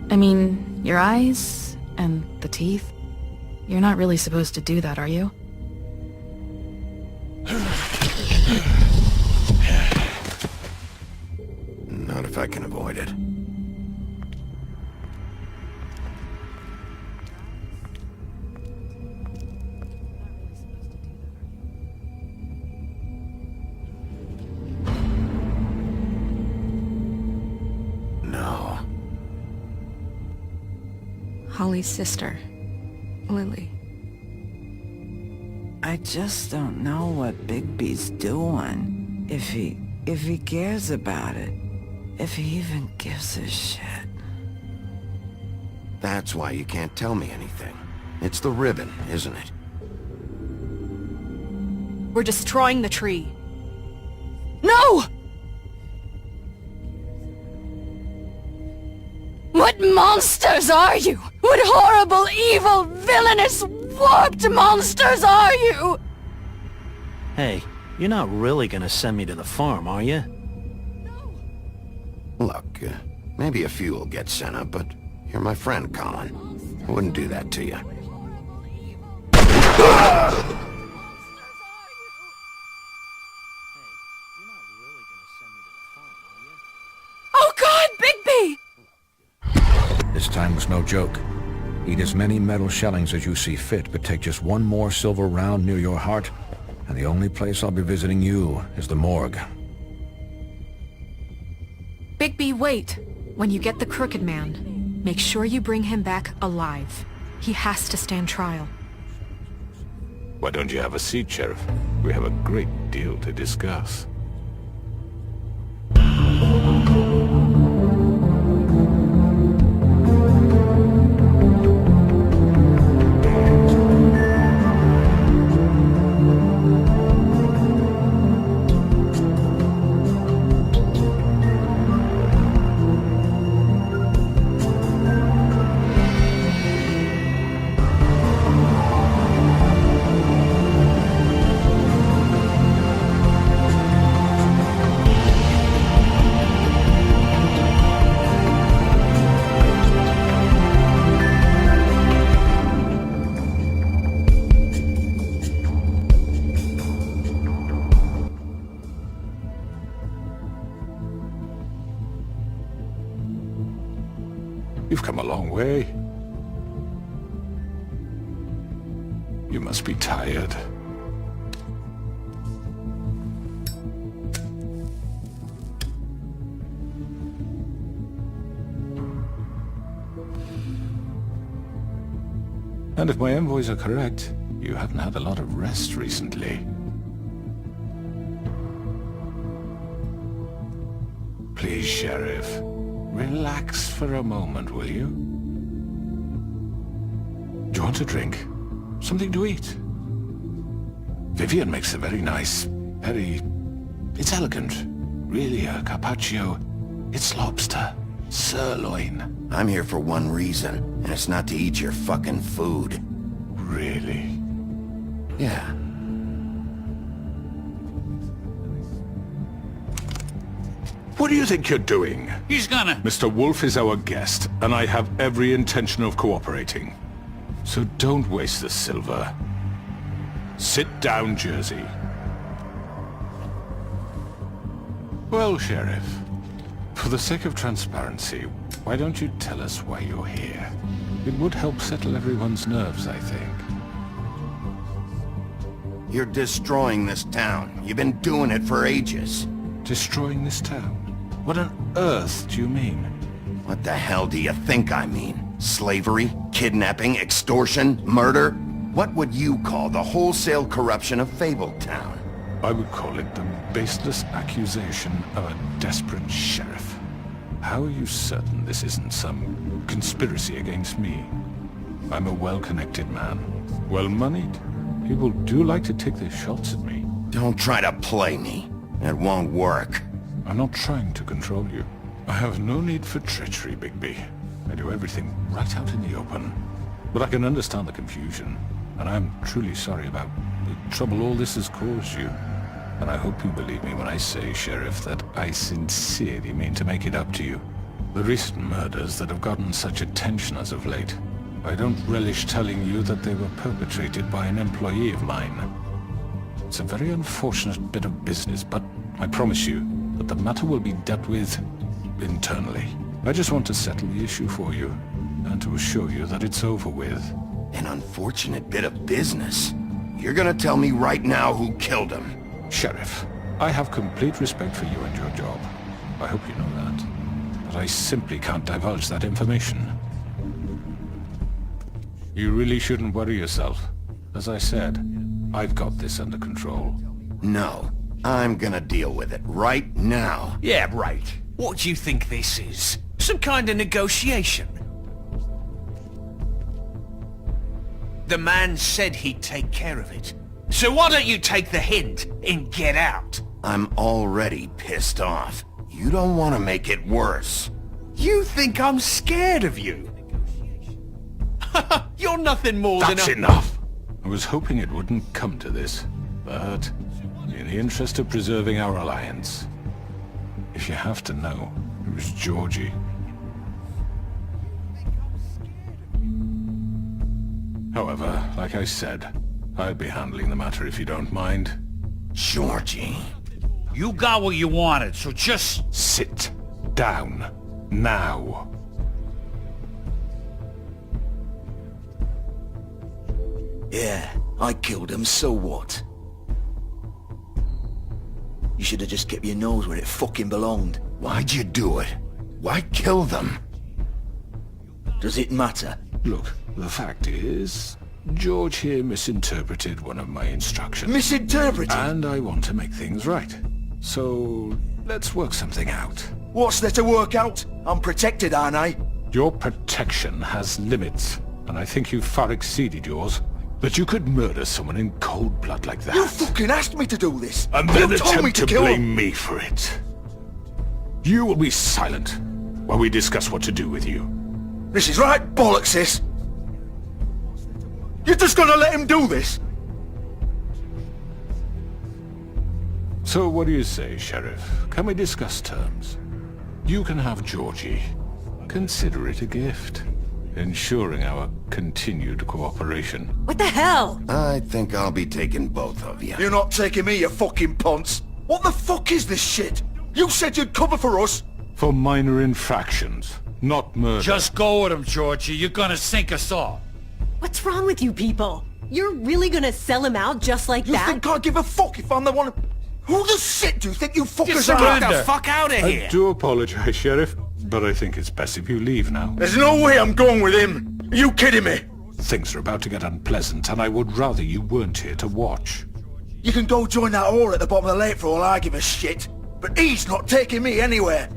I mean, your eyes and the teeth. You're not really supposed to do that, are you? Not if I can avoid it. No. Holly's sister, Lily. I just don't know what Bigby's doing. If he cares about it. If he even gives a shit. That's why you can't tell me anything. It's the ribbon, isn't it? We're destroying the tree. No! What monsters are you? What horrible, evil, villainous, warped monsters are you? Hey, you're not really gonna send me to the farm, are you? Look, maybe a few will get sent up, but you're my friend, Colin. I wouldn't do that to you. Oh God, Bigby! This time was no joke. Eat as many metal shellings as you see fit, but take just one more silver round near your heart, and the only place I'll be visiting you is the morgue. Bigby, wait. When you get the Crooked Man, make sure you bring him back alive. He has to stand trial. Why don't you have a seat, Sheriff? We have a great deal to discuss. You've come a long way. You must be tired. And if my envoys are correct, you haven't had a lot of rest recently. Please, Sheriff. Relax for a moment, will you? Do you want a drink? Something to eat? Vivian makes a very nice, it's elegant. Really, a carpaccio. It's lobster. Sirloin. I'm here for one reason, and it's not to eat your fucking food. Really? Yeah. What do you think you're doing? He's gonna... Mr. Wolf is our guest, and I have every intention of cooperating. So don't waste the silver. Sit down, Jersey. Well, Sheriff, for the sake of transparency, why don't you tell us why you're here? It would help settle everyone's nerves, I think. You're destroying this town. You've been doing it for ages. Destroying this town? What on earth do you mean? What the hell do you think I mean? Slavery? Kidnapping? Extortion? Murder? What would you call the wholesale corruption of Fabletown? I would call it the baseless accusation of a desperate sheriff. How are you certain this isn't some conspiracy against me? I'm a well-connected man. Well-moneyed. People do like to take their shots at me. Don't try to play me. It won't work. I'm not trying to control you. I have no need for treachery, Bigby. I do everything right out in the open. But I can understand the confusion, and I'm truly sorry about the trouble all this has caused you. And I hope you believe me when I say, Sheriff, that I sincerely mean to make it up to you. The recent murders that have gotten such attention as of late, I don't relish telling you that they were perpetrated by an employee of mine. It's a very unfortunate bit of business, but I promise you that the matter will be dealt with internally. I just want to settle the issue for you, and to assure you that it's over with. An unfortunate bit of business? You're gonna tell me right now who killed him? Sheriff, I have complete respect for you and your job. I hope you know that. But I simply can't divulge that information. You really shouldn't worry yourself. As I said, I've got this under control. No, I'm gonna deal with it right now. Yeah, right. What do you think this is? Some kind of negotiation? The man said he'd take care of it. So why don't you take the hint and get out? I'm already pissed off. You don't want to make it worse. You think I'm scared of you? You're nothing more than That's enough! I was hoping it wouldn't come to this, but in the interest of preserving our alliance, if you have to know, it was Georgie. However, like I said, I'll be handling the matter if you don't mind. Georgie. You got what you wanted, so just... Sit down. Now. Yeah, I killed him, so what? You should have just kept your nose where it fucking belonged. Why'd you do it? Why kill them? Does it matter? Look, the fact is, George here misinterpreted one of my instructions. Misinterpreted? And I want to make things right. So, let's work something out. What's there to work out? I'm protected, aren't I? Your protection has limits, and I think you've far exceeded yours. That you could murder someone in cold blood like that. You fucking asked me to do this! And then You told me attempt to kill blame him. me for it. You will be silent while we discuss what to do with you. This is right bollocks, sis! You're just gonna let him do this? So what do you say, Sheriff? Can we discuss terms? You can have Georgie. Consider it a gift, ensuring our continued cooperation. What the hell? I think I'll be taking both of you. You're not taking me, you fucking ponce! What the fuck is this shit? You said you'd cover for us! For minor infractions, not murder. Just go with him, Georgie. You're gonna sink us all. What's wrong with you people? You're really gonna sell him out just like You that? think I give a fuck if I'm the one... Who the shit do you think you fuckers Just are? get the fuck out of I here. do apologize, Sheriff, but I think it's best if you leave now. There's no way I'm going with him! Are you kidding me? Things are about to get unpleasant, and I would rather you weren't here to watch. You can go join that whore at the bottom of the lake for all I give a shit. But he's not taking me anywhere.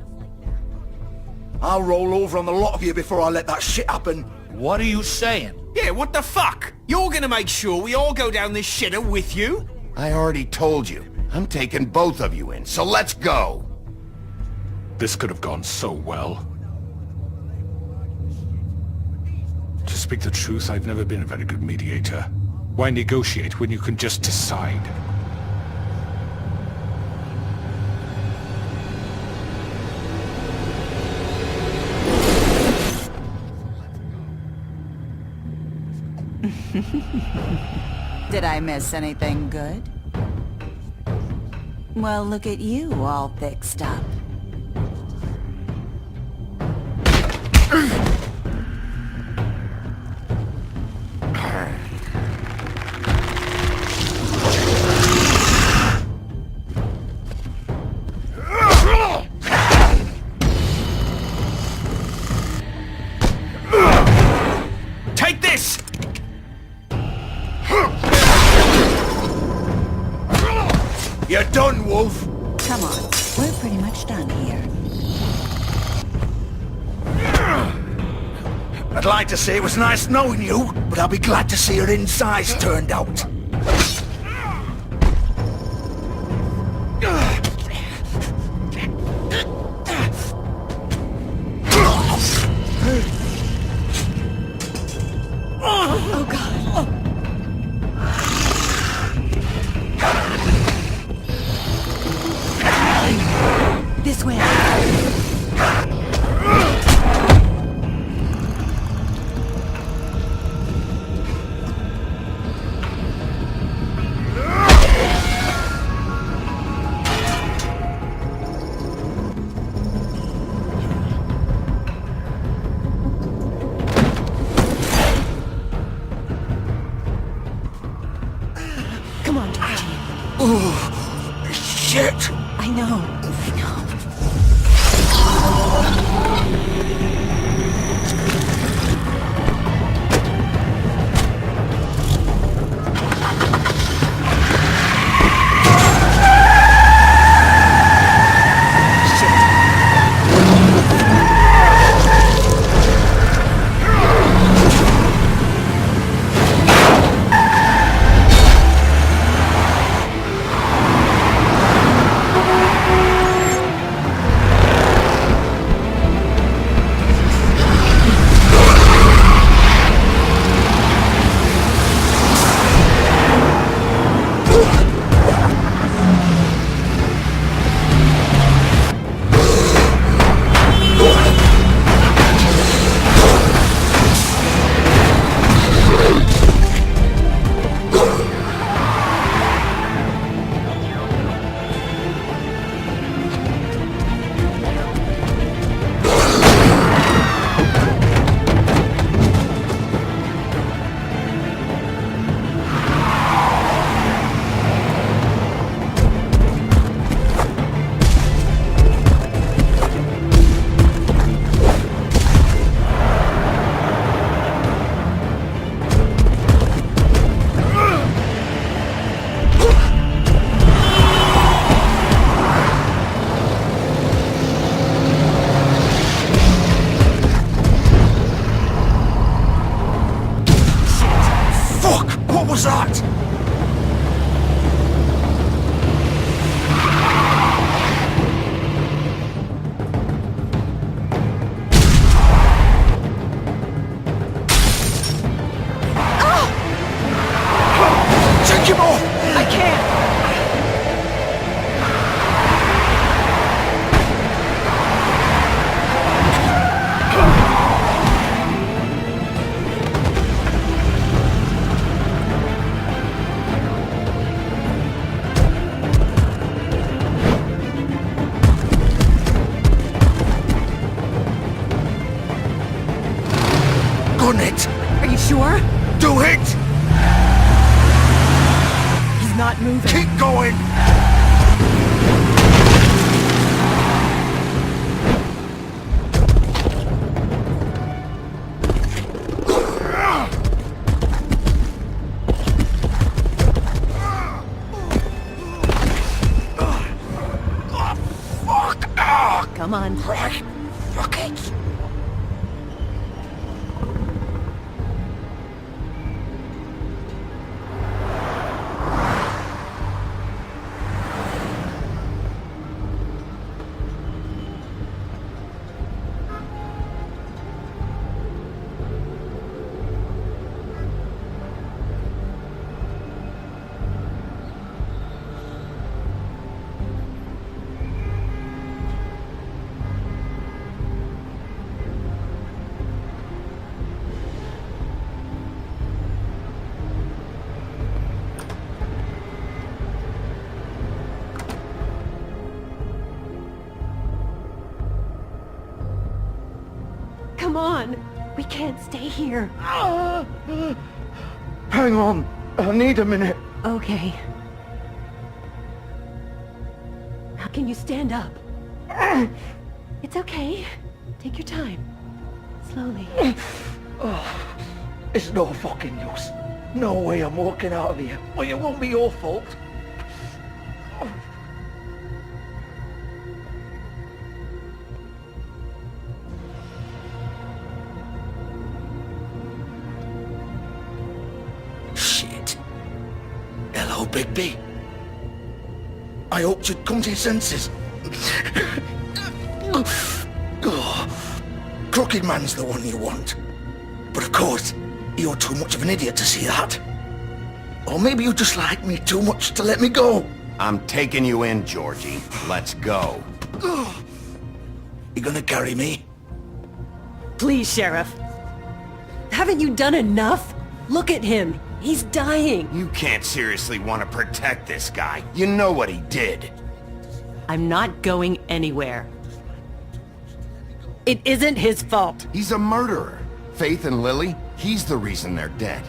I'll roll over on the lot of you before I let that shit happen. What are you saying? Yeah, what the fuck? You're gonna make sure we all go down this shitter with you? I already told you. I'm taking both of you in, so let's go. This could have gone so well. To speak the truth, I've never been a very good mediator. Why negotiate when you can just decide? Did I miss anything good? Well, look at you, all fixed up. Take this! You're done, Wolf! Come on, we're pretty much done here. I'd like to say it was nice knowing you, but I'll be glad to see your insides turned out. Oh god. This way. was that? Take him off! I can't! Gun it! Are you sure? Do it! He's not moving. Keep going! Come on. Right. Fuck it! Come on. We can't stay here. Hang on. I need a minute. Okay. How can you stand up? It's okay. Take your time. Slowly. It's no fucking use. No way I'm walking out of here. Well, it won't be your fault. Shit. Hello, Bigby. I hoped you'd come to your senses. Crooked Man's the one you want. But of course, you're too much of an idiot to see that. Or maybe you just like me too much to let me go. I'm taking you in, Georgie. Let's go. You gonna carry me? Please, Sheriff. Haven't you done enough? Look at him. He's dying. You can't seriously want to protect this guy. You know what he did. I'm not going anywhere. It isn't his fault. He's a murderer. Faith and Lily, he's the reason they're dead.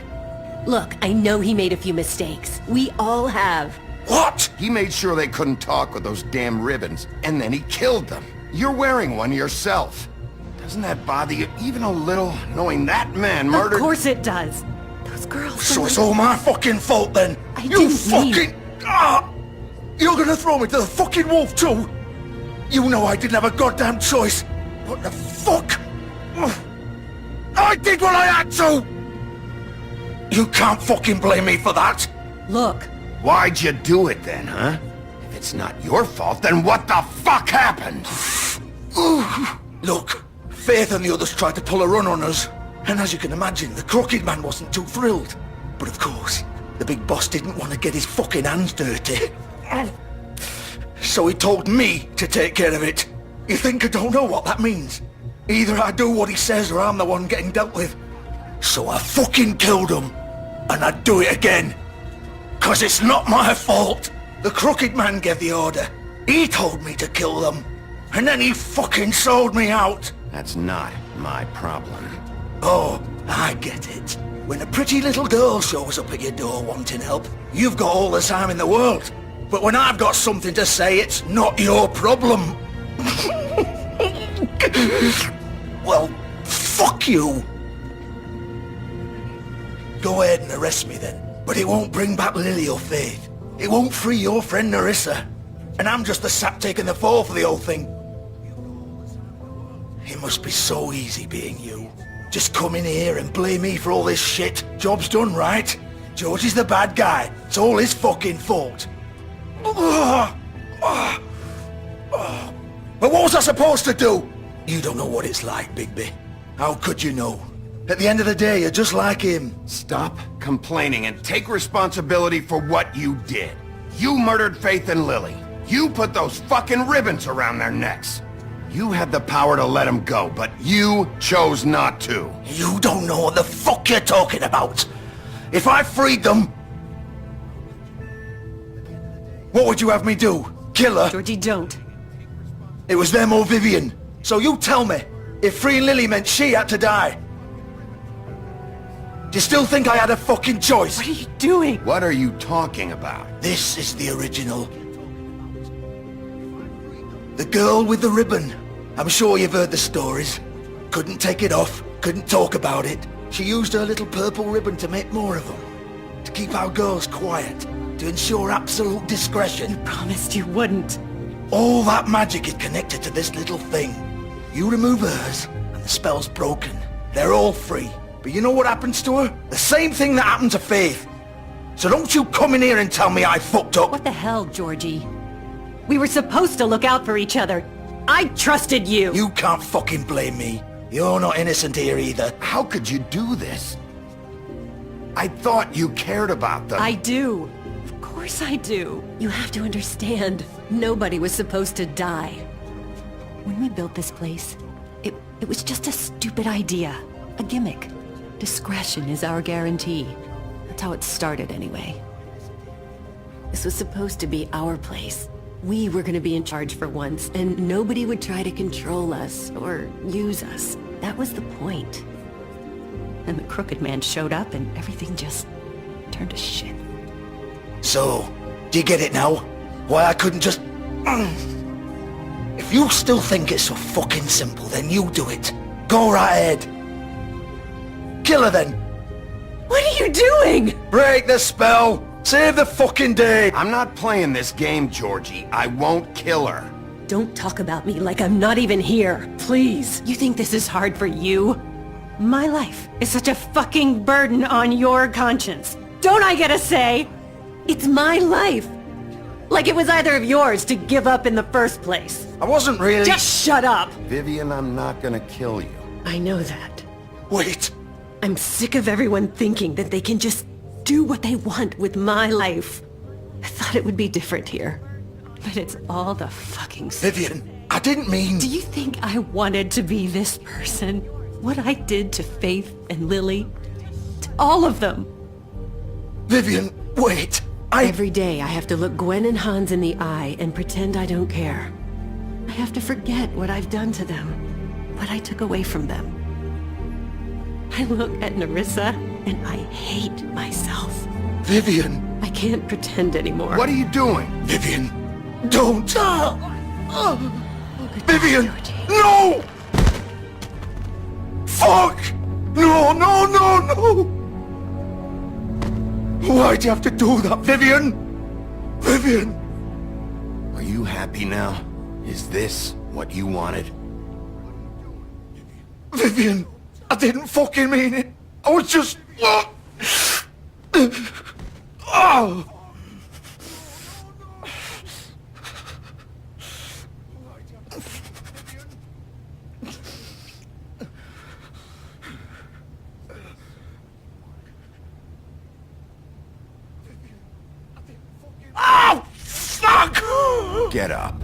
Look, I know he made a few mistakes. We all have. What? He made sure they couldn't talk with those damn ribbons, and then he killed them. You're wearing one yourself. Doesn't that bother you even a little, knowing that man murdered... Of course it does. Those girls... So it's all my fucking fault then? I You didn't fucking... You're gonna throw me to the fucking wolf too? You know I didn't have a goddamn choice. What the fuck? I did what I had to! You can't fucking blame me for that! Look. Why'd you do it then, huh? If it's not your fault, then what the fuck happened? Look, Faith and the others tried to pull a run on us. And as you can imagine, the Crooked Man wasn't too thrilled. But of course, the big boss didn't want to get his fucking hands dirty. So he told me to take care of it. You think I don't know what that means? Either I do what he says or I'm the one getting dealt with. So I fucking killed him. And I'd do it again. 'Cause it's not my fault. The Crooked Man gave the order. He told me to kill them. And then he fucking sold me out. That's not my problem. Oh, I get it. When a pretty little girl shows up at your door wanting help, you've got all the time in the world. But when I've got something to say, it's not your problem. Well, fuck you. Go ahead and arrest me then. But it won't bring back Lily or Faith. It won't free your friend Nerissa. And I'm just the sap taking the fall for the whole thing. It must be so easy being you. Just come in here and blame me for all this shit. Job's done, right? George is the bad guy. It's all his fucking fault. But what was I supposed to do? You don't know what it's like, Bigby. How could you know? At the end of the day, you're just like him. Stop complaining and take responsibility for what you did. You murdered Faith and Lily. You put those fucking ribbons around their necks. You had the power to let them go, but you chose not to. You don't know what the fuck you're talking about. If I freed them... What would you have me do? Kill her? Georgie, don't. It was them or Vivian. So you tell me, if freeing Lily meant she had to die. Do you still think I had a fucking choice? What are you doing? What are you talking about? This is the original. The girl with the ribbon. I'm sure you've heard the stories. Couldn't take it off, couldn't talk about it. She used her little purple ribbon to make more of them. To keep our girls quiet. To ensure absolute discretion. You promised you wouldn't. All that magic is connected to this little thing. You remove hers, and the spell's broken. They're all free. But you know what happens to her? The same thing that happened to Faith. So don't you come in here and tell me I fucked up. What the hell, Georgie? We were supposed to look out for each other. I trusted you. You can't fucking blame me. You're not innocent here either. How could you do this? I thought you cared about them. I do. Of course I do. You have to understand. Nobody was supposed to die. When we built this place, it was just a stupid idea. A gimmick. Discretion is our guarantee. That's how it started anyway. This was supposed to be our place. We were going to be in charge for once, and nobody would try to control us or use us. That was the point. And the Crooked Man showed up, and everything just turned to shit. So, do you get it now? Why I couldn't just... If you still think it's so fucking simple, then you do it. Go right ahead. Kill her then. What are you doing? Break the spell. Save the fucking day. I'm not playing this game, Georgie. I won't kill her. Don't talk about me like I'm not even here. Please. You think this is hard for you? My life is such a fucking burden on your conscience. Don't I get a say? It's my life. Like it was either of yours to give up in the first place. I wasn't really... Just shut up. Vivian, I'm not gonna kill you. I know that. Wait. I'm sick of everyone thinking that they can just do what they want with my life. I thought it would be different here. But it's all the fucking... Vivian, I didn't mean... Do you think I wanted to be this person? What I did to Faith and Lily? To all of them? Vivian, wait. Every day I have to look Gwen and Hans in the eye and pretend I don't care. I have to forget what I've done to them. What I took away from them. I look at Nerissa and I hate myself. Vivian! I can't pretend anymore. What are you doing? Vivian! Don't! Vivian! No! Fuck! No, no, no, no! Why'd you have to do that, Vivian? Vivian! Are you happy now? Is this what you wanted? Vivian! I didn't fucking mean it! I was just... Oh! Oh, fuck! Get up.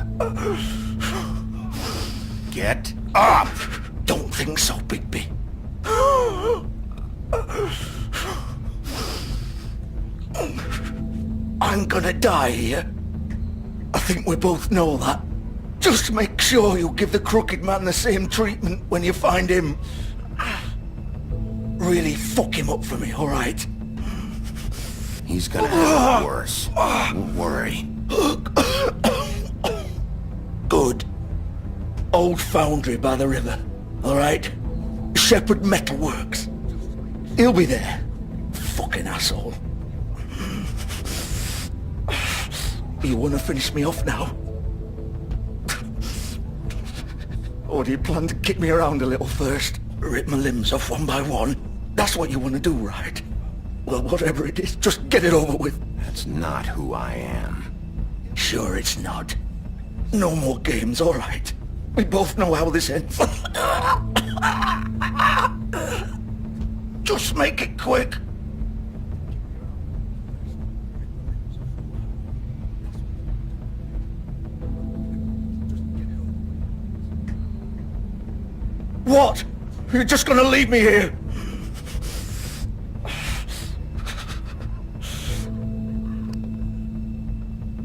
Get up! Don't think so, Bigby. I'm gonna die here. I think we both know that. Just make sure you give the crooked man the same treatment when you find him. Really fuck him up for me, alright? He's gonna have it worse. Don't worry. Good. Old foundry by the river, alright? Shepherd Metalworks. He'll be there. Fucking asshole. You wanna finish me off now? Or do you plan to kick me around a little first? Rip my limbs off one by one? That's what you wanna do, right? Well, whatever it is, just get it over with. That's not who I am. Sure it's not. No more games, alright? We both know how this ends. Just make it quick. What? You're just gonna leave me here?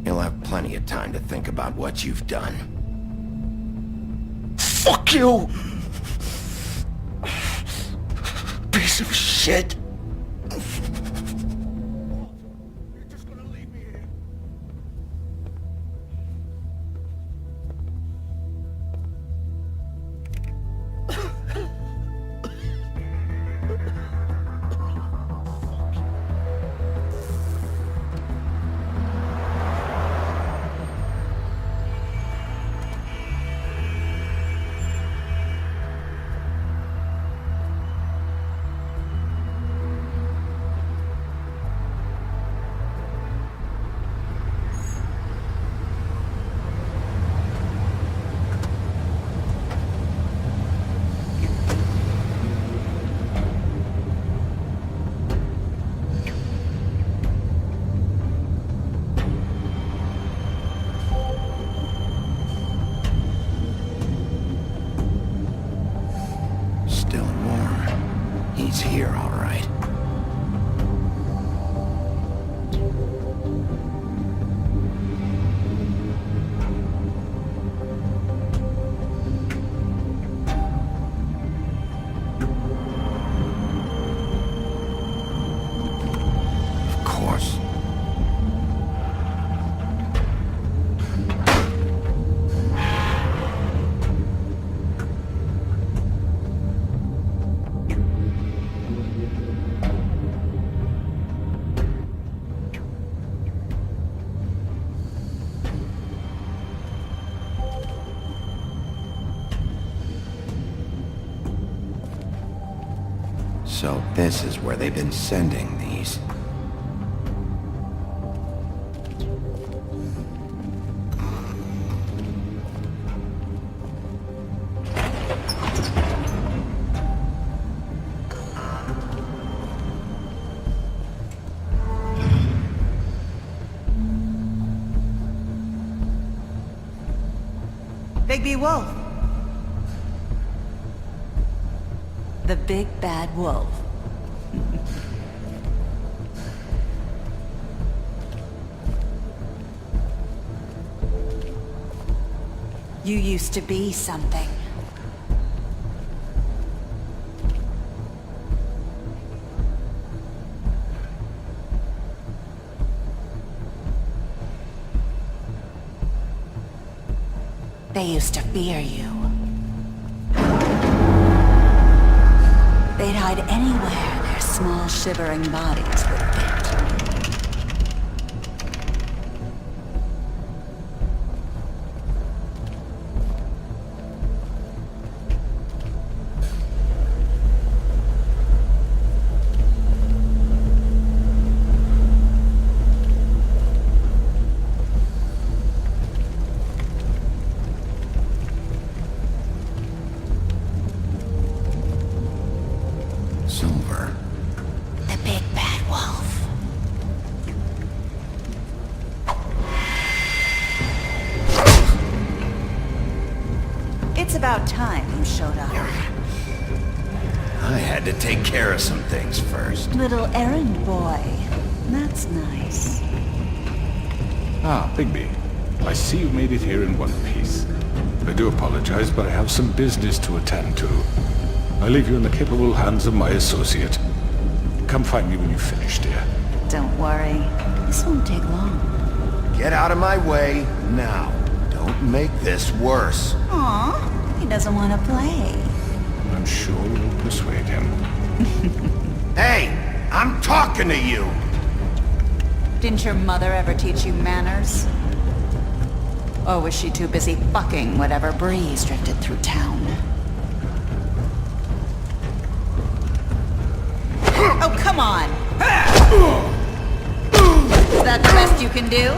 You'll have plenty of time to think about what you've done. Fuck you! Piece of shit! You're just gonna leave me here? Still warm. He's here, all right. Of course. So this is where they've been sending these. Bigby Wolf. The big bad wolf. You used to be something. They used to fear you. They'd hide anywhere their small, shivering bodies would fit. Silver. The big bad wolf. It's about time you showed up. I had to take care of some things first. Little errand boy. That's nice. Ah, Bigby. I see you made it here in one piece. I do apologize, but I have some business to attend to. I leave you in the capable hands of my associate. Come find me when you finish, dear. Don't worry. This won't take long. Get out of my way now. Don't make this worse. Aw, he doesn't want to play. I'm sure you'll persuade him. Hey, I'm talking to you! Didn't your mother ever teach you manners? Or was she too busy fucking whatever breeze drifted through town? Oh, come on! Is that the best you can do?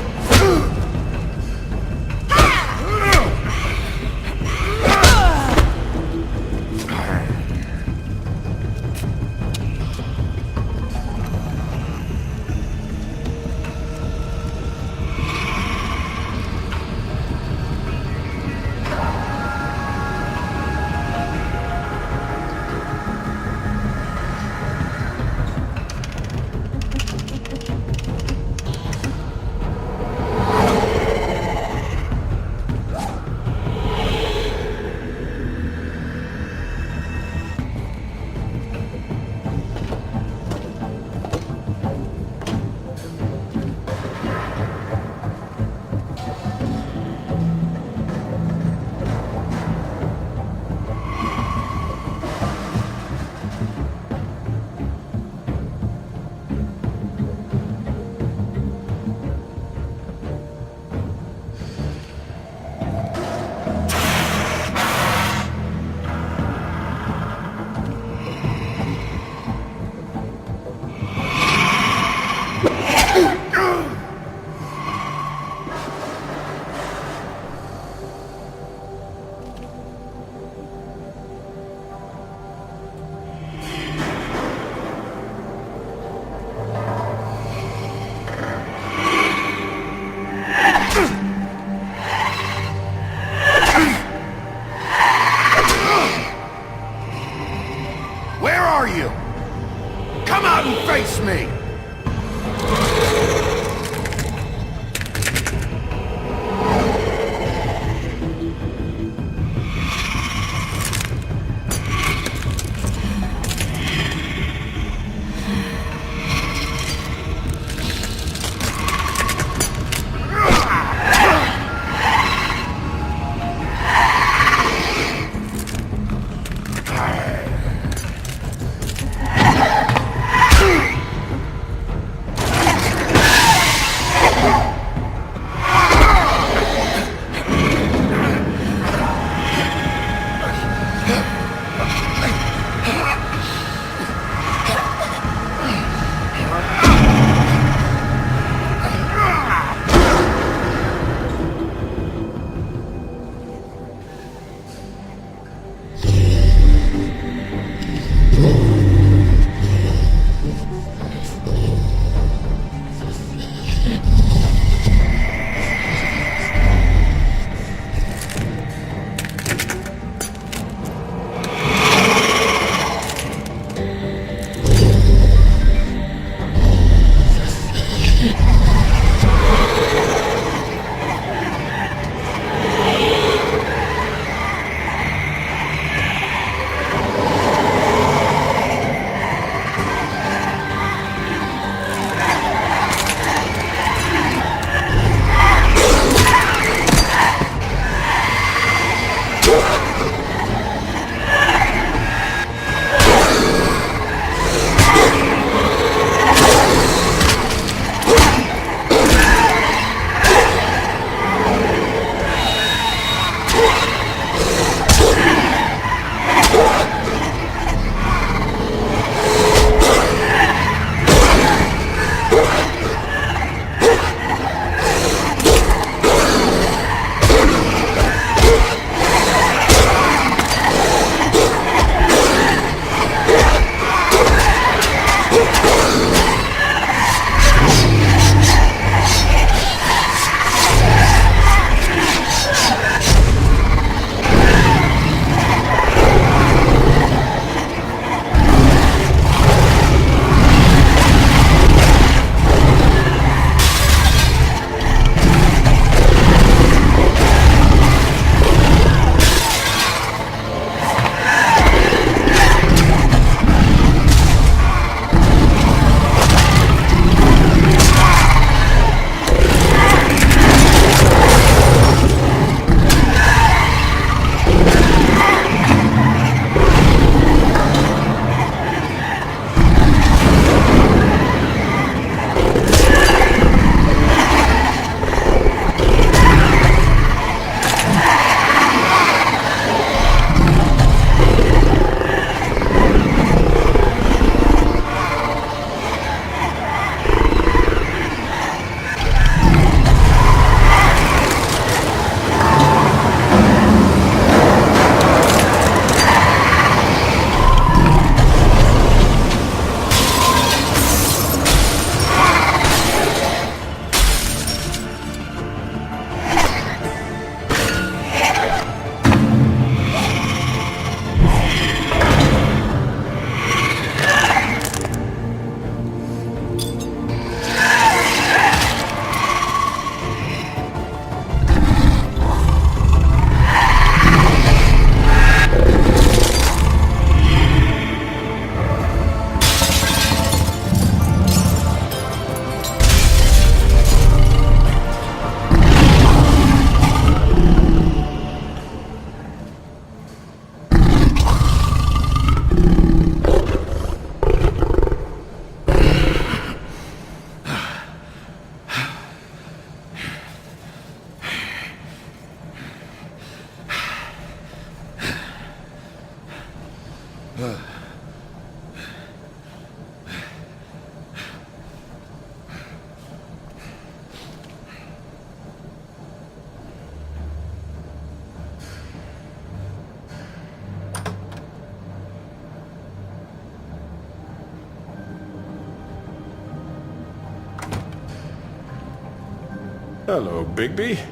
Hello, Bigby.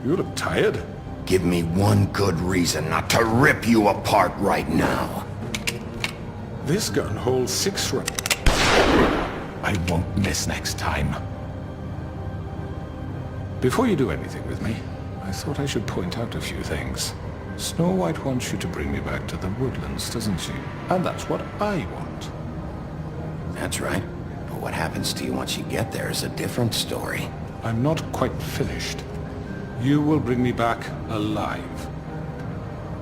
You look tired. Give me one good reason not to rip you apart right now. This gun holds 6 rounds. I won't miss next time. Before you do anything with me, I thought I should point out a few things. Snow White wants you to bring me back to the woodlands, doesn't she? And that's what I want. That's right. But what happens to you once you get there is a different story. I'm not quite finished. You will bring me back alive.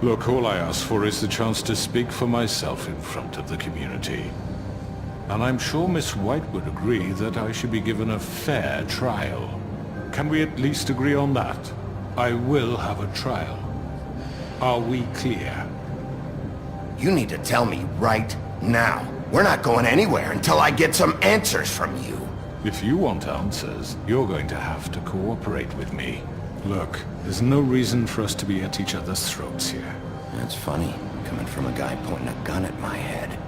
Look, all I ask for is the chance to speak for myself in front of the community. And I'm sure Miss White would agree that I should be given a fair trial. Can we at least agree on that? I will have a trial. Are we clear? You need to tell me right now. We're not going anywhere until I get some answers from you. If you want answers, you're going to have to cooperate with me. Look, there's no reason for us to be at each other's throats here. That's funny, coming from a guy pointing a gun at my head.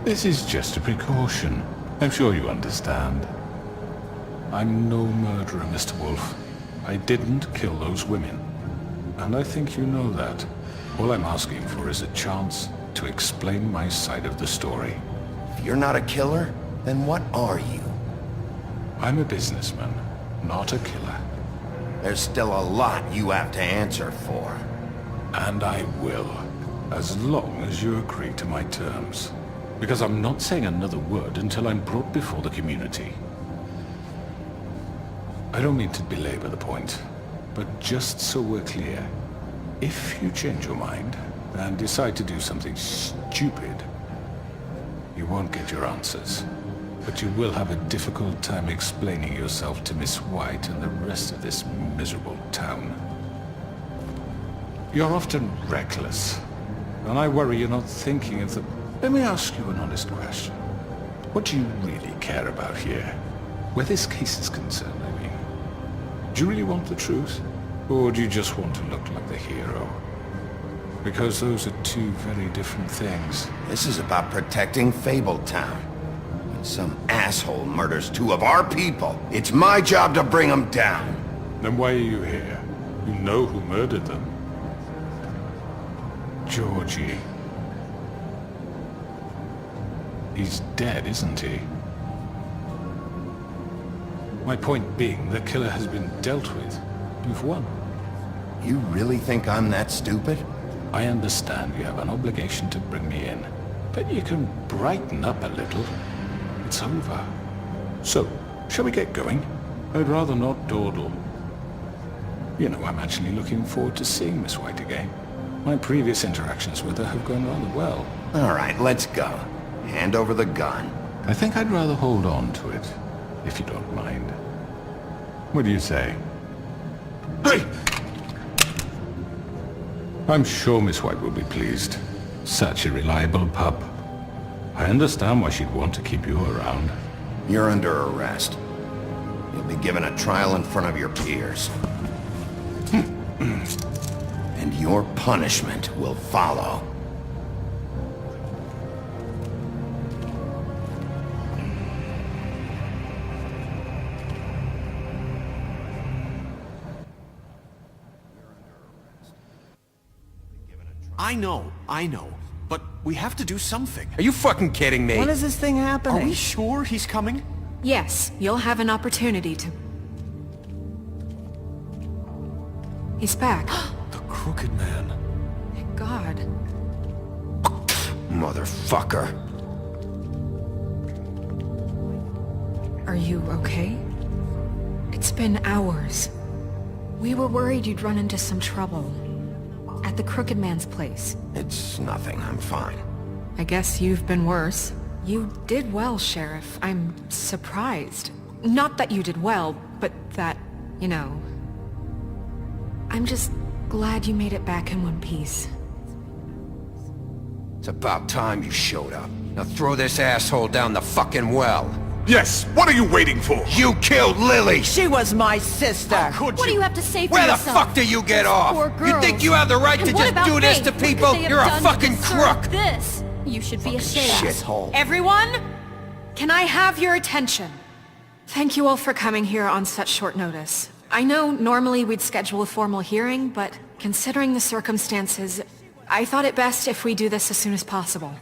This is just a precaution. I'm sure you understand. I'm no murderer, Mr. Wolf. I didn't kill those women. And I think you know that. All I'm asking for is a chance to explain my side of the story. If you're not a killer, then what are you? I'm a businessman, not a killer. There's still a lot you have to answer for. And I will, as long as you agree to my terms. Because I'm not saying another word until I'm brought before the community. I don't mean to belabor the point, but just so we're clear, if you change your mind and decide to do something stupid, you won't get your answers. But you will have a difficult time explaining yourself to Miss White and the rest of this miserable town. You're often reckless, and I worry you're not thinking of the... Let me ask you an honest question. What do you really care about here? Where this case is concerned, I mean. Do you really want the truth? Or do you just want to look like the hero? Because those are two very different things. This is about protecting Fabletown. When some asshole murders 2 of our people, it's my job to bring them down. Then why are you here? You know who murdered them. Georgie. He's dead, isn't he? My point being, the killer has been dealt with. You've won. You really think I'm that stupid? I understand you have an obligation to bring me in, but you can brighten up a little. It's over. So, shall we get going? I'd rather not dawdle. You know, I'm actually looking forward to seeing Miss White again. My previous interactions with her have gone rather well. All right, let's go. Hand over the gun. I think I'd rather hold on to it, if you don't mind. What do you say? Hey! I'm sure Miss White will be pleased. Such a reliable pup. I understand why she'd want to keep you around. You're under arrest. You'll be given a trial in front of your peers. And your punishment will follow. I know. But we have to do something. Are you fucking kidding me? When is this thing happening? Are we sure he's coming? Yes, you'll have an opportunity to... He's back. The Crooked Man. Thank God. Motherfucker. Are you okay? It's been hours. We were worried you'd run into some trouble. At the Crooked Man's place. It's nothing, I'm fine. I guess you've been worse. You did well, Sheriff. I'm surprised. Not that you did well, but that, you know... I'm just glad you made it back in one piece. It's about time you showed up. Now throw this asshole down the fucking well. Yes, what are you waiting for? You killed Lily! She was my sister. What do you have to say for Where the yourself? fuck do you get off? Poor You girls. think you have the right And to what just about do this Faith? to What could people? they have You're a done to fucking deserve crook! This. You should be ashamed. Shithole. Everyone, can I have your attention? Thank you all for coming here on such short notice. I know normally we'd schedule a formal hearing, but considering the circumstances, I thought it best if we do this as soon as possible.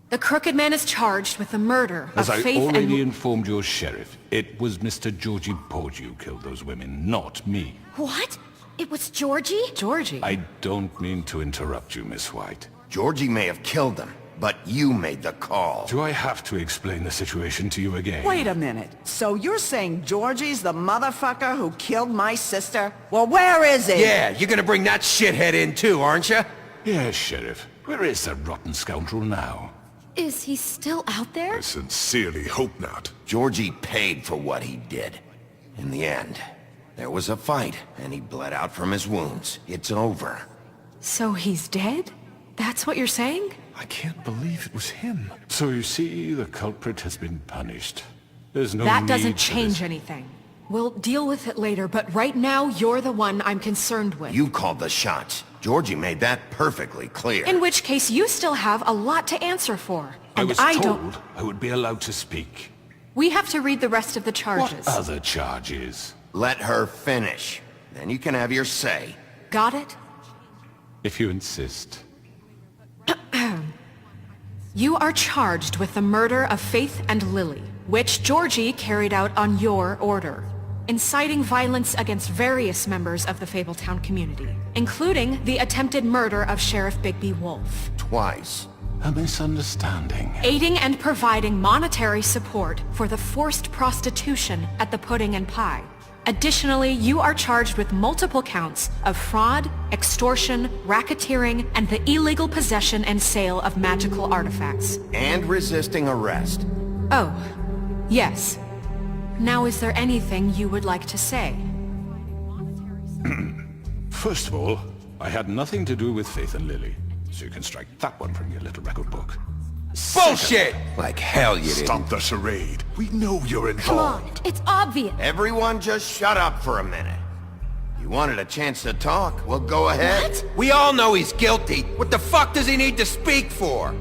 The Crooked Man is charged with the murder As of I Faith already and... informed your sheriff, it was Mr. Georgie Porgy who killed those women, not me. What? It was Georgie? Georgie? I don't mean to interrupt you, Miss White. Georgie may have killed them, but you made the call. Do I have to explain the situation to you again? Wait a minute. So you're saying Georgie's the motherfucker who killed my sister? Well, where is he? Yeah, you're gonna bring that shithead in too, aren't you? Yes, Sheriff. Where is that rotten scoundrel now? Is he still out there? I sincerely hope not. Georgie paid for what he did. In the end, there was a fight, and he bled out from his wounds. It's over. So he's dead? That's what you're saying? I can't believe it was him. So you see, the culprit has been punished. There's no That need doesn't for change this. anything. We'll deal with it later, but right now, you're the one I'm concerned with. You called the shots. Georgie made that perfectly clear. In which case, you still have a lot to answer for. I And was I told don't... I would be allowed to speak. We have to read the rest of the charges. What other charges? Let her finish. Then you can have your say. Got it? If you insist. You are charged with the murder of Faith and Lily, which Georgie carried out on your order, inciting violence against various members of the Fabletown community, including the attempted murder of Sheriff Bigby Wolf. Twice. A misunderstanding. Aiding and providing monetary support for the forced prostitution at the Pudding and Pie. Additionally, you are charged with multiple counts of fraud, extortion, racketeering, and the illegal possession and sale of magical artifacts. And resisting arrest. Oh, yes. Now, is there anything you would like to say? First of all, I had nothing to do with Faith and Lily, so you can strike that one from your little record book. Bullshit! Like hell you didn't. Stop the charade. We know you're Come on, involved. it's obvious. Everyone just shut up for a minute. You wanted a chance to talk? Well, go ahead. What? We all know he's guilty. What the fuck does he need to speak for?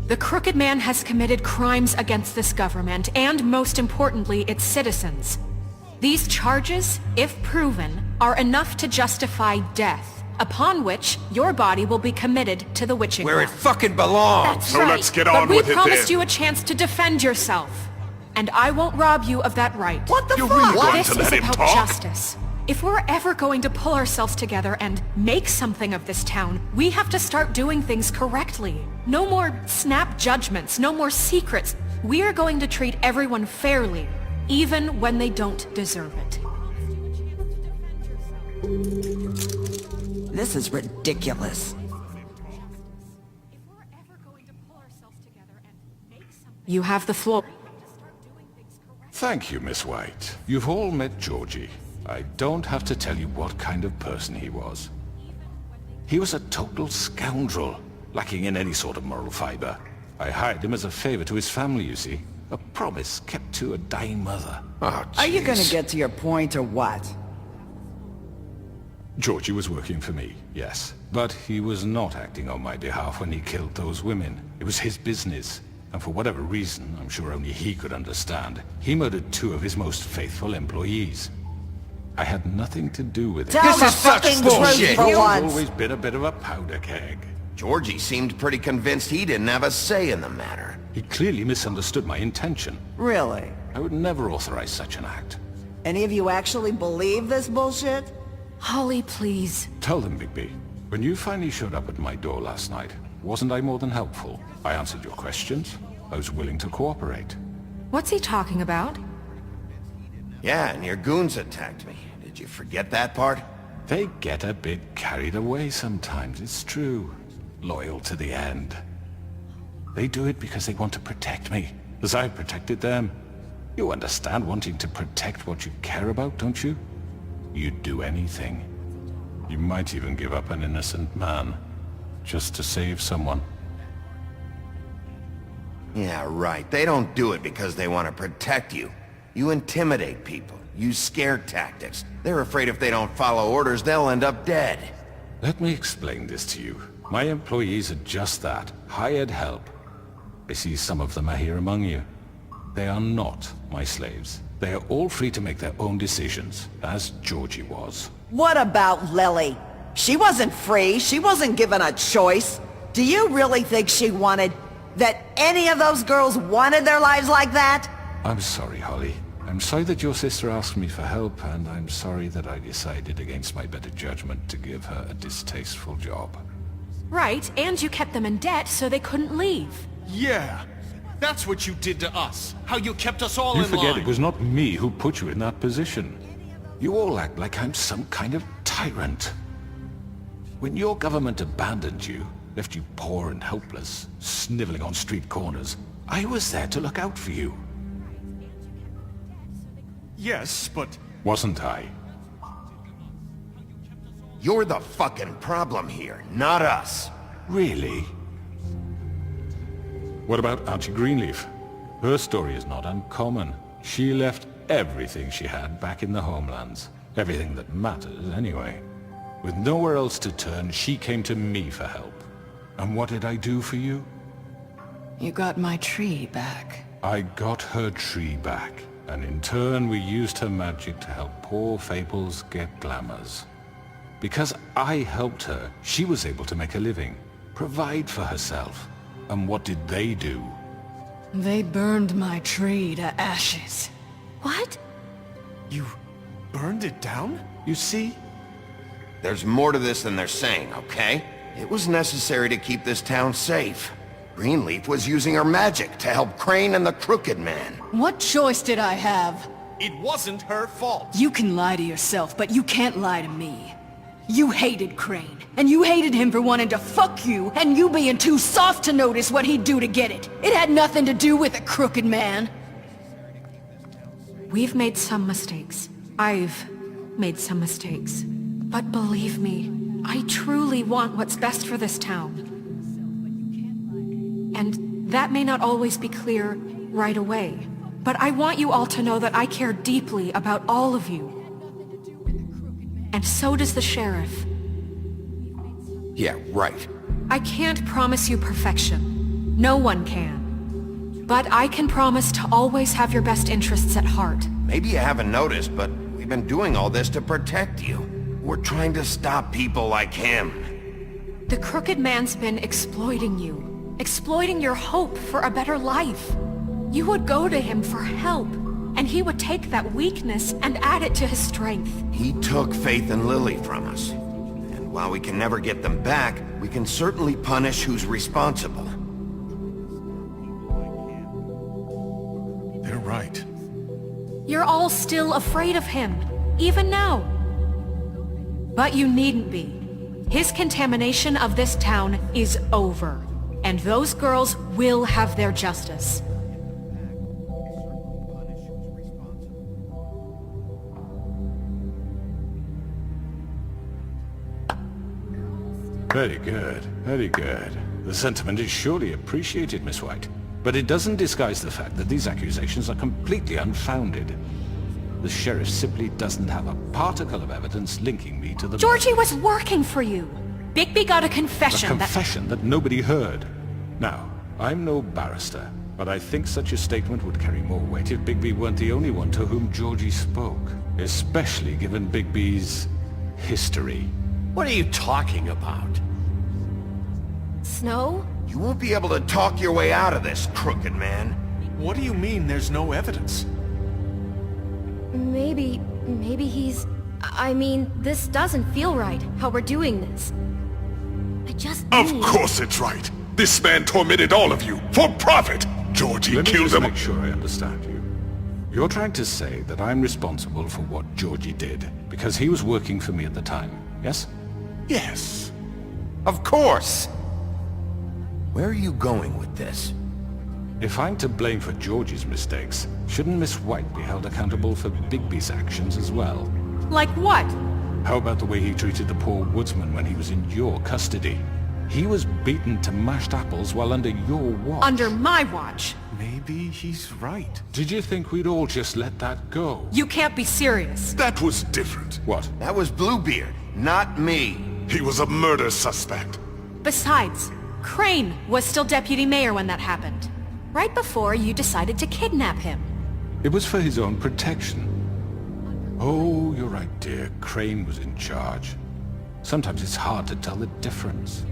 The Crooked Man has committed crimes against this government and, most importantly, its citizens. These charges, if proven, are enough to justify death, upon which your body will be committed to the witching Where it ground. fucking belongs. That's So right. let's get But on we with it promised then. you a chance to defend yourself, and I won't rob you of that right. What the You're fuck? really going This to is let him about talk? justice. If we're ever going to pull ourselves together and make something of this town, we have to start doing things correctly. No more snap judgments, no more secrets. We are going to treat everyone fairly, even when they don't deserve it. This is ridiculous. You have the floor. Thank you, Miss White. You've all met Georgie. I don't have to tell you what kind of person he was. He was a total scoundrel, lacking in any sort of moral fiber. I hired him as a favor to his family, you see. A promise kept to a dying mother. Oh, Are you gonna jeez. get to your point or what? Georgie was working for me, yes. But he was not acting on my behalf when he killed those women. It was his business. And for whatever reason, I'm sure only he could understand, he murdered 2 of his most faithful employees. I had nothing to do with it. Tell This the is such fucking bullshit. truth for He's once. always been a bit of a powder keg. Georgie seemed pretty convinced he didn't have a say in the matter. He clearly misunderstood my intention. Really? I would never authorize such an act. Any of you actually believe this bullshit? Holly, please. Tell them, Bigby, when you finally showed up at my door last night, wasn't I more than helpful? I answered your questions. I was willing to cooperate. What's he talking about? Yeah, and your goons attacked me. Did you forget that part? They get a bit carried away sometimes, it's true. Loyal to the end. They do it because they want to protect me, as I protected them. You understand wanting to protect what you care about, don't you? You'd do anything. You might even give up an innocent man. just to save someone. Yeah, right. They don't do it because they want to protect you. You intimidate people, use scare tactics. They're afraid if they don't follow orders, they'll end up dead. Let me explain this to you. My employees are just that, hired help. I see some of them are here among you. They are not my slaves. They are all free to make their own decisions, as Georgie was. What about Lily? She wasn't free. She wasn't given a choice. Do you really think she wanted... that any of those girls wanted their lives like that? I'm sorry, Holly. I'm sorry that your sister asked me for help, and I'm sorry that I decided against my better judgment to give her a distasteful job. Right, and you kept them in debt so they couldn't leave. Yeah, that's what you did to us. How you kept us all You in forget line. it was not me who put you in that position. You all act like I'm some kind of tyrant. When your government abandoned you, left you poor and helpless, sniveling on street corners, I was there to look out for you. Yes, but... Wasn't I? You're the fucking problem here, not us. Really? What about Auntie Greenleaf? Her story is not uncommon. She left everything she had back in the homelands. Everything that matters, anyway. With nowhere else to turn, she came to me for help. And what did I do for you? You got my tree back. I got her tree back, and in turn we used her magic to help poor Fables get glamours. Because I helped her, she was able to make a living, provide for herself. And what did they do? They burned my tree to ashes. What? You burned it down? You see? There's more to this than they're saying, okay? It was necessary to keep this town safe. Greenleaf was using her magic to help Crane and the Crooked Man. What choice did I have? It wasn't her fault. You can lie to yourself, but you can't lie to me. You hated Crane, and you hated him for wanting to fuck you, and you being too soft to notice what he'd do to get it. It had nothing to do with the Crooked Man. We've made some mistakes. I've made some mistakes. But believe me, I truly want what's best for this town. And that may not always be clear right away. But I want you all to know that I care deeply about all of you. And so does the sheriff. Yeah, right. I can't promise you perfection. No one can. But I can promise to always have your best interests at heart. Maybe you haven't noticed, but we've been doing all this to protect you. We're trying to stop people like him. The Crooked Man's been exploiting you. Exploiting your hope for a better life. You would go to him for help. And he would take that weakness and add it to his strength. He took Faith and Lily from us. And while we can never get them back, we can certainly punish who's responsible. They're right. You're all still afraid of him, even now. But you needn't be. His contamination of this town is over. And those girls will have their justice. Very good, very good. The sentiment is surely appreciated, Miss White. But it doesn't disguise the fact that these accusations are completely unfounded. The sheriff simply doesn't have a particle of evidence linking me to the... Georgie was working for you. Bigby got a confession A confession that nobody heard. Now, I'm no barrister, but I think such a statement would carry more weight if Bigby weren't the only one to whom Georgie spoke. Especially given Bigby's history. What are you talking about? Snow? You won't be able to talk your way out of this, Crooked Man. What do you mean there's no evidence? Maybe he's... I mean, this doesn't feel right, how we're doing this. I just Of need... course it's right. This man tormented all of you, for profit. Georgie Let me killed just them. make sure I understand you. You're trying to say that I'm responsible for what Georgie did, because he was working for me at the time, yes? Yes. Of course! Where are you going with this? If I'm to blame for Georgie's mistakes, shouldn't Miss White be held accountable for Bigby's actions as well? Like what? How about the way he treated the poor woodsman when he was in your custody? He was beaten to mashed apples while under your watch. Under my watch. Maybe he's right. Did you think we'd all just let that go? You can't be serious. That was different. What? That was Bluebeard, not me. He was a murder suspect. Besides, Crane was still deputy mayor when that happened. Right before you decided to kidnap him. It was for his own protection. Oh, you're right, dear. Crane was in charge. Sometimes it's hard to tell the difference.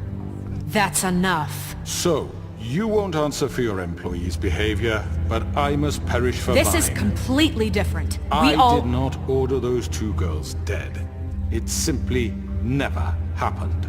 That's enough. So, you won't answer for your employees' behavior, but I must perish for This mine. is completely different. I did not order those 2 girls dead. It simply never happened.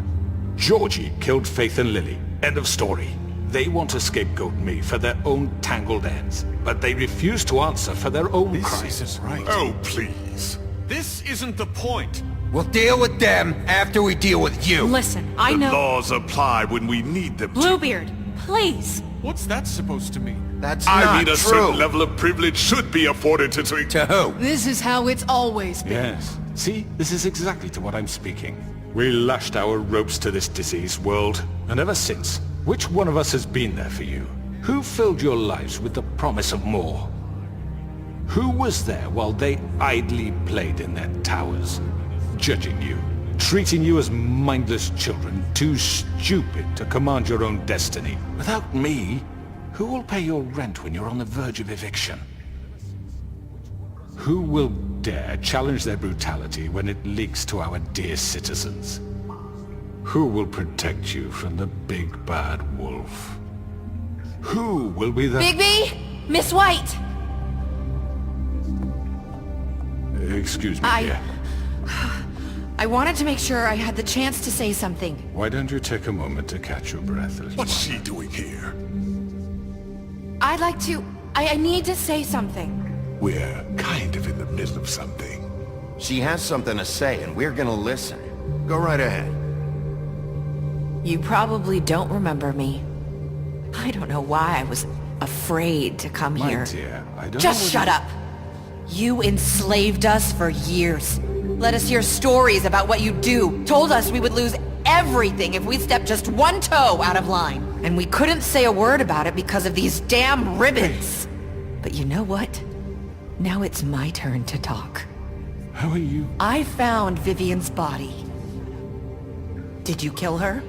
Georgie killed Faith and Lily. End of story. They want to scapegoat me for their own tangled ends, but they refuse to answer for their own crimes. This isn't right. Oh, please. This isn't the point. We'll deal with them after we deal with you. Listen, I The know... laws apply when we need them to. Bluebeard, please. What's that supposed to mean? That's I not mean, a true. certain level of privilege should be afforded to... To who? This is how it's always been. Yes. See, this is exactly to what I'm speaking. We lashed our ropes to this diseased world, and ever since, which one of us has been there for you? Who filled your lives with the promise of more? Who was there while they idly played in their towers, judging you, treating you as mindless children, too stupid to command your own destiny? Without me, who will pay your rent when you're on the verge of eviction? Who will dare challenge their brutality when it leaks to our dear citizens? Who will protect you from the big bad wolf? Who will be the... Bigby! Miss White! Excuse me, dear. I wanted to make sure I had the chance to say something. Why don't you take a moment to catch your breath? What's she doing here? I'd like to... I need to say something. We're kind of in the middle of something. She has something to say, and we're gonna listen. Go right ahead. You probably don't remember me. I don't know why I was afraid to come My here. dear, I don't Just know shut up! You enslaved us for years. Let us hear stories about what you do. Told us we would lose everything if we stepped just one toe out of line. And we couldn't say a word about it because of these damn ribbons. But you know what? Now it's my turn to talk. How are you? I found Vivian's body. Did you kill her?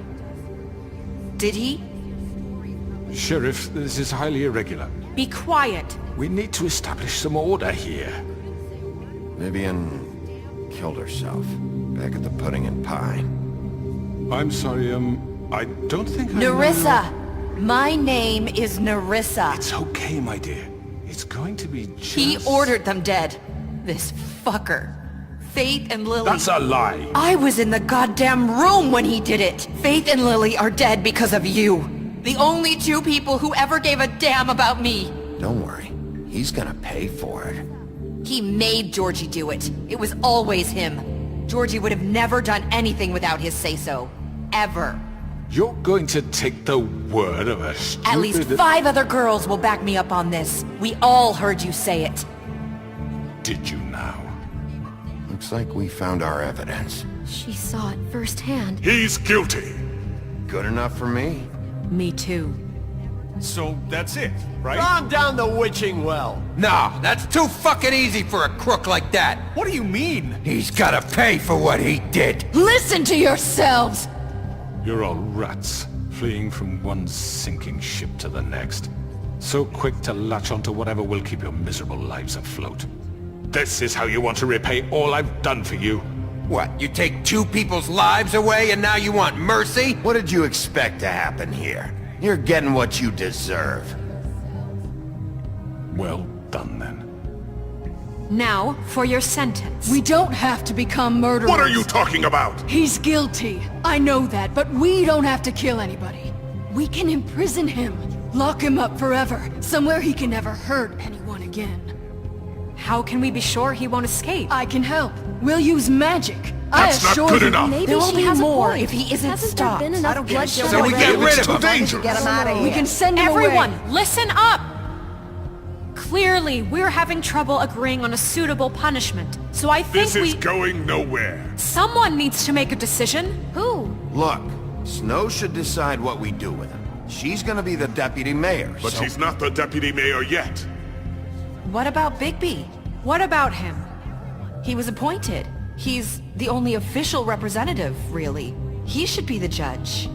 Did he? Sheriff, this is highly irregular. Be quiet. We need to establish some order here. Vivian killed herself back at the Pudding and Pie. I'm sorry, I don't think I Nerissa! My name is Nerissa. It's okay, my dear. It's going to be just... He ordered them dead. This fucker. Faith and Lily. That's a lie. I was in the goddamn room when he did it. Faith and Lily are dead because of you. The only 2 people who ever gave a damn about me. Don't worry. He's gonna pay for it. He made Georgie do it. It was always him. Georgie would have never done anything without his say-so. Ever. You're going to take the word of a stupid... At least 5 other girls will back me up on this. We all heard you say it. Did you now? Looks like we found our evidence. She saw it firsthand. He's guilty. Good enough for me. Me too. So that's it, right? Calm down the witching well. No, that's too fucking easy for a crook like that. What do you mean? He's gotta pay for what he did. Listen to yourselves! You're all rats, fleeing from one sinking ship to the next. So quick to latch onto whatever will keep your miserable lives afloat. This is how you want to repay all I've done for you? What, you take 2 people's lives away and now you want mercy? What did you expect to happen here? You're getting what you deserve. Well done, then. Now, for your sentence. We don't have to become murderers. What are you talking about? He's guilty. I know that, but we don't have to kill anybody. We can imprison him. Lock him up forever. Somewhere he can never hurt anyone again. How can we be sure he won't escape? I can help. We'll use magic. That's not good enough. Maybe There will she be has more a point. if he isn't Hasn't stopped. there been enough bloodshed So we get already? rid It's of too him. dangerous. Get him out of here. We can send him Everyone, away. listen up! Clearly, we're having trouble agreeing on a suitable punishment. So I think This is going nowhere. Someone needs to make a decision. Who? Look, Snow should decide what we do with him. She's gonna be the deputy mayor, But so... she's not the deputy mayor yet. What about Bigby? What about him? He was appointed. He's the only official representative, really. He should be the judge.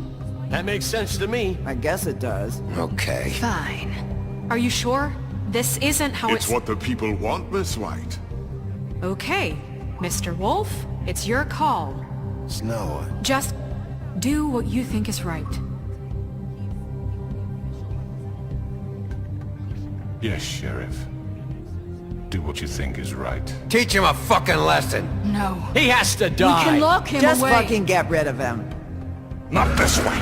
That makes sense to me. I guess it does. Okay. Fine. Are you sure? This isn't how It's what the people want, Miss White. Okay, Mr. Wolf, it's your call. Snow... Just do what you think is right. Yes, Sheriff. Do what you think is right. Teach him a fucking lesson. No. He has to die. We can lock him Just away. fucking get rid of him. Not this way.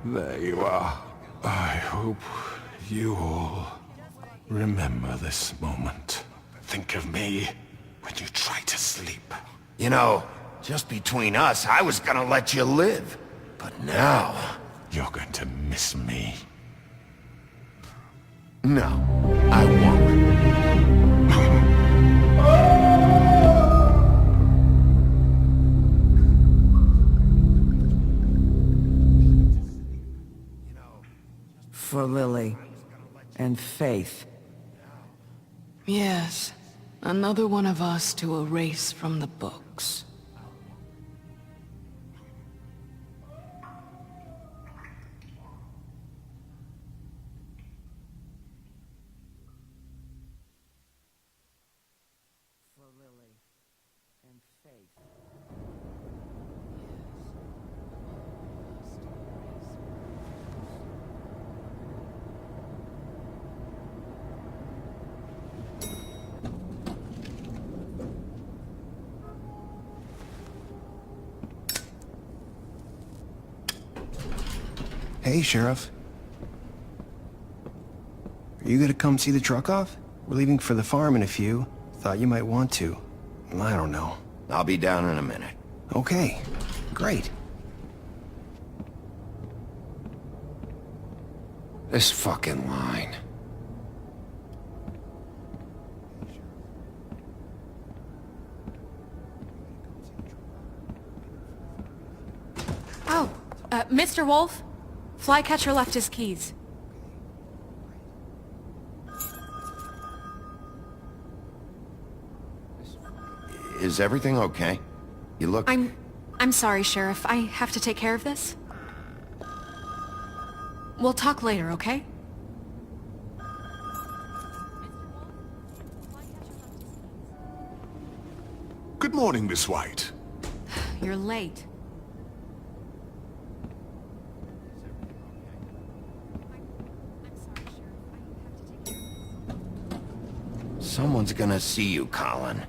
There you are. I hope you all remember this moment. Think of me when you try to sleep. You know, just between us, I was gonna let you live. But now... You're going to miss me. No, I won't. For Lily. And Faith. Yes, another one of us to erase from the books. For Lily. And Faith. Hey, Sheriff. Are you gonna come see the truck off? We're leaving for the farm in a few. Thought you might want to. I don't know. I'll be down in a minute. Okay, great. This fucking line. Oh, Mr. Wolf? Flycatcher left his keys. Is everything okay? You look... I'm sorry, Sheriff. I have to take care of this. We'll talk later, okay? Good morning, Miss White. You're late. Someone's gonna see you, Colin.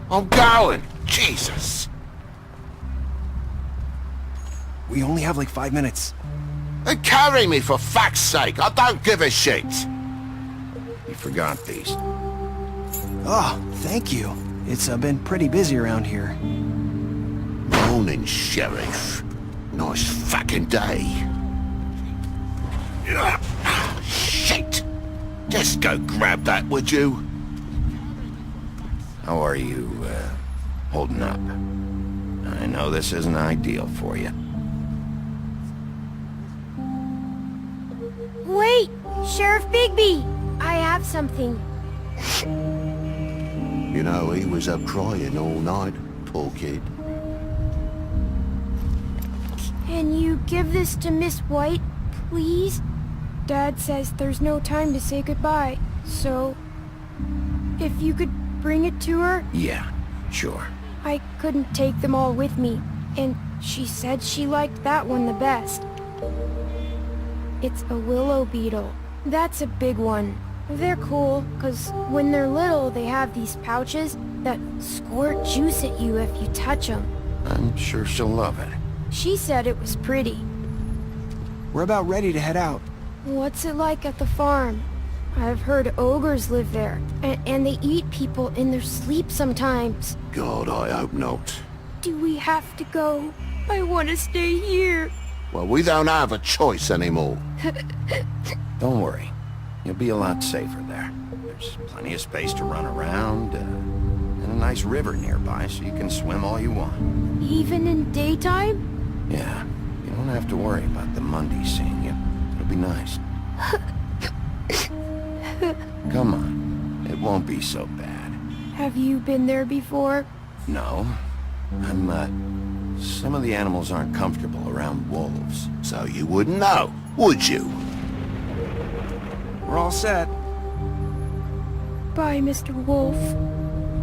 I'm going. Jesus. We only have like 5 minutes. Then carry me for fuck's sake. I don't give a shit. You forgot these. Oh, thank you. It's been pretty busy around here. Morning, Sheriff. Nice fucking day. Shit! Just go grab that, would you? How are you, holding up? I know this isn't ideal for you. Wait! Sheriff Bigby! I have something. You know, he was up crying all night, poor kid. Can you give this to Miss White, please? Dad says there's no time to say goodbye, so... if you could bring it to her? Yeah, sure. I couldn't take them all with me, and she said she liked that one the best. It's a willow beetle. That's a big one. They're cool, 'cause when they're little they have these pouches that squirt juice at you if you touch them. I'm sure she'll love it. She said it was pretty. We're about ready to head out. What's it like at the farm? I've heard ogres live there, and they eat people in their sleep sometimes. God, I hope not. Do we have to go? I want to stay here. Well, we don't have a choice anymore. Don't worry. You'll be a lot safer there. There's plenty of space to run around, and a nice river nearby so you can swim all you want. Even in daytime? Yeah, you don't have to worry about the Monday seeing you. It'll be nice. Come on. It won't be so bad. Have you been there before? No. Some of the animals aren't comfortable around wolves. So you wouldn't know, would you? We're all set. Bye, Mr. Wolf.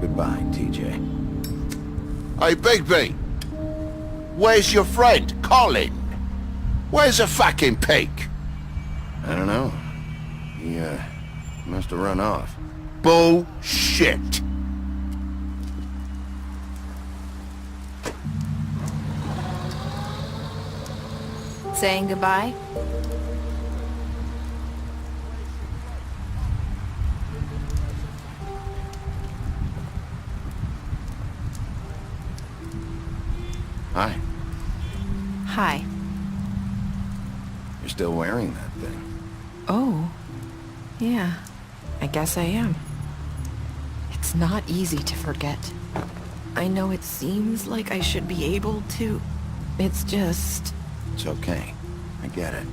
Goodbye, TJ. Hey, Bigby. Where's your friend, Colin? Where's the fucking pig? I don't know. He, must have run off. Bullshit. Saying goodbye? Hi. Hi. You're still wearing that thing. Oh. Yeah. I guess I am. It's not easy to forget. I know it seems like I should be able to. It's just... It's okay. I get it.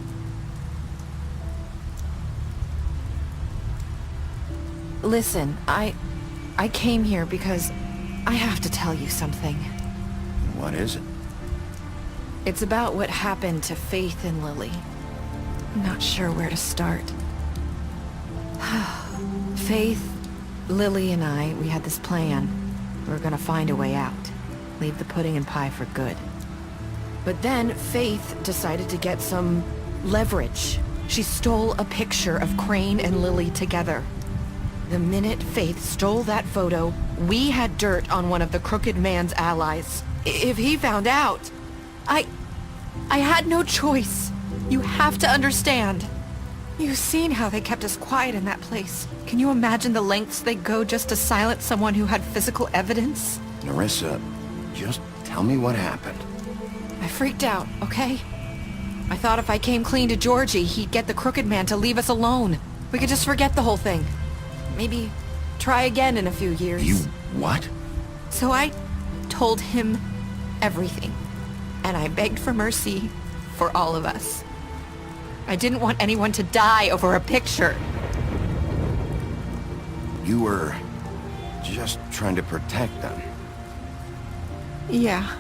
Listen, I came here because I have to tell you something. What is it? It's about what happened to Faith and Lily. I'm not sure where to start. Faith, Lily, and I, we had this plan. We were gonna find a way out. Leave the pudding and pie for good. But then Faith decided to get some leverage. She stole a picture of Crane and Lily together. The minute Faith stole that photo, we had dirt on one of the Crooked Man's allies. If he found out, I had no choice. You have to understand. You've seen how they kept us quiet in that place. Can you imagine the lengths they go just to silence someone who had physical evidence? Nerissa, just tell me what happened. I freaked out, okay? I thought if I came clean to Georgie, he'd get the Crooked Man to leave us alone. We could just forget the whole thing. Maybe try again in a few years. You what? So I told him everything. And I begged for mercy for all of us. I didn't want anyone to die over a picture. You were just trying to protect them. Yeah.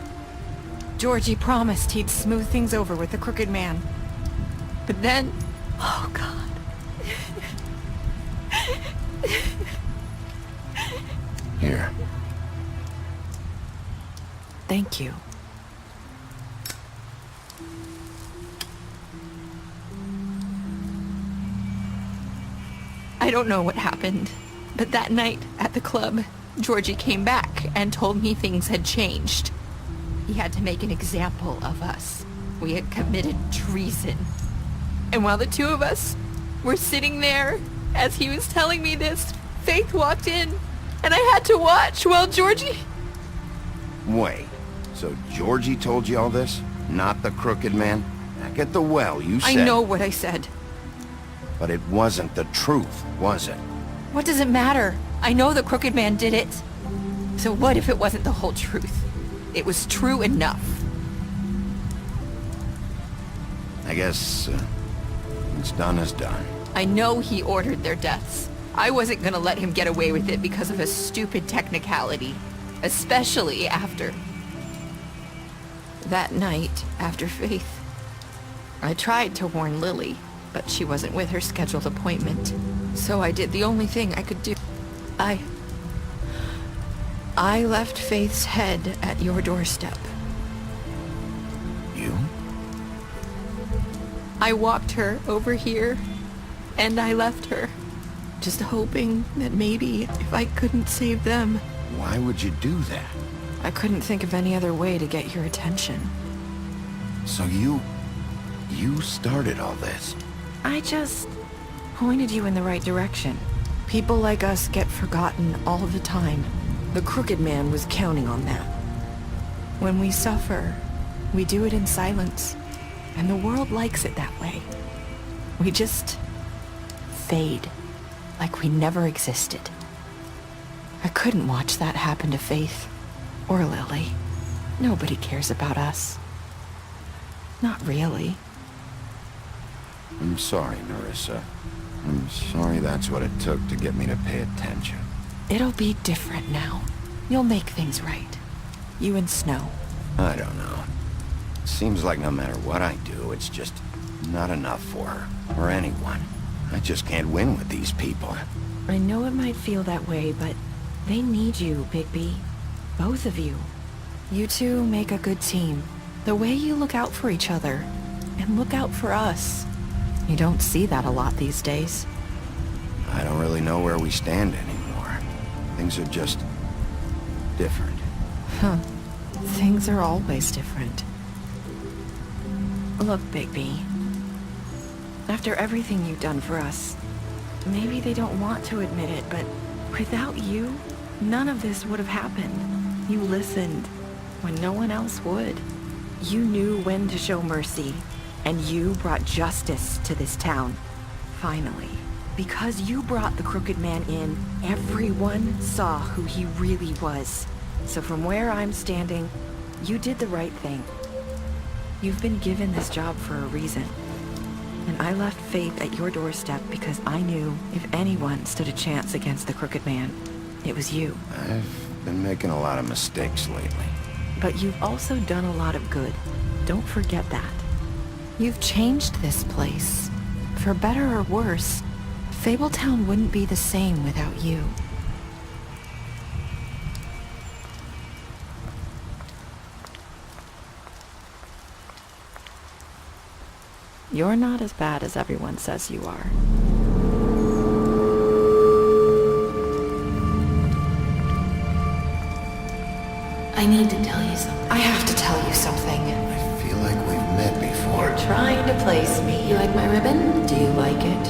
Georgie promised he'd smooth things over with the Crooked Man. But then... Oh, God. Here. Thank you. I don't know what happened, but that night at the club, Georgie came back and told me things had changed. He had to make an example of us. We had committed treason. And while the two of us were sitting there, as he was telling me this, Faith walked in, and I had to watch while Georgie... Wait, so Georgie told you all this? Not the crooked man? Back at the well, you said... I know what I said. But it wasn't the truth, was it? What does it matter? I know the crooked man did it. So what if it wasn't the whole truth? It was true enough. I guess, what's done is done. I know he ordered their deaths. I wasn't gonna let him get away with it because of a stupid technicality. Especially after... that night, after Faith. I tried to warn Lily, but she wasn't with her scheduled appointment. So I did the only thing I could do. I left Faith's head at your doorstep. You? I walked her over here, and I left her. Just hoping that maybe if I couldn't save them... Why would you do that? I couldn't think of any other way to get your attention. So you started all this? I just pointed you in the right direction. People like us get forgotten all the time. The crooked man was counting on that. When we suffer, we do it in silence, and the world likes it that way. We just fade, like we never existed. I couldn't watch that happen to Faith, or Lily. Nobody cares about us. Not really. I'm sorry, Nerissa. I'm sorry that's what it took to get me to pay attention. It'll be different now. You'll make things right. You and Snow. I don't know. It seems like no matter what I do, it's just not enough for her, or anyone. I just can't win with these people. I know it might feel that way, but they need you, Bigby. Both of you. You two make a good team. The way you look out for each other, and look out for us. You don't see that a lot these days. I don't really know where we stand anymore. Things are just... different. Huh. Things are always different. Look, Bigby. After everything you've done for us, maybe they don't want to admit it, but without you, none of this would have happened. You listened when no one else would. You knew when to show mercy, and you brought justice to this town. Finally. Because you brought the crooked man in, everyone saw who he really was. So from where I'm standing, you did the right thing. You've been given this job for a reason. And I left Faith at your doorstep because I knew if anyone stood a chance against the crooked man, it was you. I've been making a lot of mistakes lately. But you've also done a lot of good. Don't forget that. You've changed this place. For better or worse, Fabletown wouldn't be the same without you. You're not as bad as everyone says you are. I need to tell you something. I have to tell you something. I feel like we've met before. You're trying to place me. You like my ribbon? Do you like it?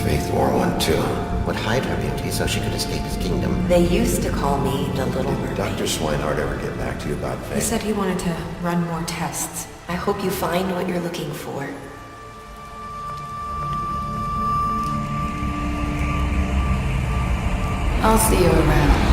Faith wore one too. Would hide her beauty so she could escape his kingdom. They used to call me the Little Mermaid. Dr. Swinehart ever get back to you about Faith? He said he wanted to run more tests. I hope you find what you're looking for. I'll see you around.